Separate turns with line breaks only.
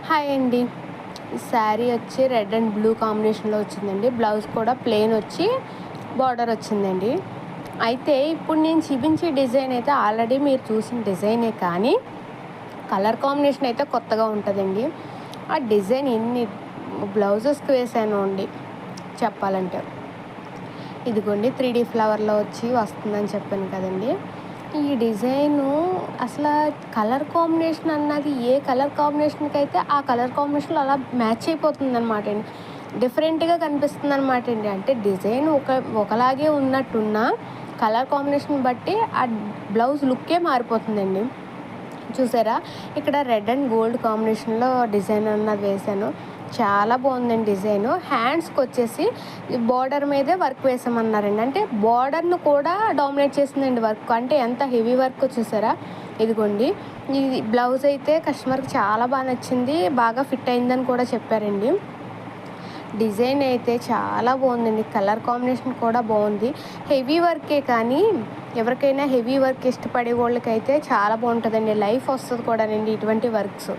Hi అండి. ఈ శారీ వచ్చి రెడ్ అండ్ బ్లూ కాంబినేషన్లో వచ్చిందండి. బ్లౌజ్ కూడా ప్లెయిన్ వచ్చి బార్డర్ వచ్చిందండి. అయితే ఇప్పుడు నేను చూపించే డిజైన్ అయితే ఆల్రెడీ మీరు చూసిన డిజైనే, కానీ కలర్ కాంబినేషన్ అయితే కొత్తగా ఉంటుందండి. ఆ డిజైన్ ఎన్ని బ్లౌజెస్కి వేసాను అండి చెప్పాలంటే. ఇదిగోండి 3D ఫ్లవర్లో వచ్చి వస్తుందని చెప్పాను కదండి. ఈ డిజైను అసలు కలర్ కాంబినేషన్ అన్నది ఏ కలర్ కాంబినేషన్కి అయితే ఆ కలర్ కాంబినేషన్లో అలా మ్యాచ్ అయిపోతుంది అనమాట అండి. డిఫరెంట్గా కనిపిస్తుంది అనమాట అండి. అంటే డిజైన్ ఒకలాగే ఉన్నట్టున్న కలర్ కాంబినేషన్ బట్టి ఆ బ్లౌజ్ లుక్కే మారిపోతుందండి. చూసారా, ఇక్కడ రెడ్ అండ్ గోల్డ్ కాంబినేషన్లో డిజైన్ అన్నది వేసాను. చాలా బాగుందండి డిజైను. హ్యాండ్స్కి వచ్చేసి బార్డర్ మీదే వర్క్ వేసామన్నారండి. అంటే బార్డర్ను కూడా డామినేట్ చేసిందండి వర్క్. అంటే ఎంత హెవీ వర్క్ చూసారా. ఇదిగోండి, ఈ బ్లౌజ్ అయితే కస్టమర్కి చాలా బాగా నచ్చింది, బాగా ఫిట్ అయిందని కూడా చెప్పారండి. డిజైన్ అయితే చాలా బాగుందండి. కలర్ కాంబినేషన్ కూడా బాగుంది. హెవీ వర్కే, కానీ ఎవరికైనా హెవీ వర్క్ ఇష్టపడే వాళ్ళకైతే చాలా బాగుంటుందండి. లైఫ్ వస్తుంది కూడానండి ఇటువంటి వర్క్స్.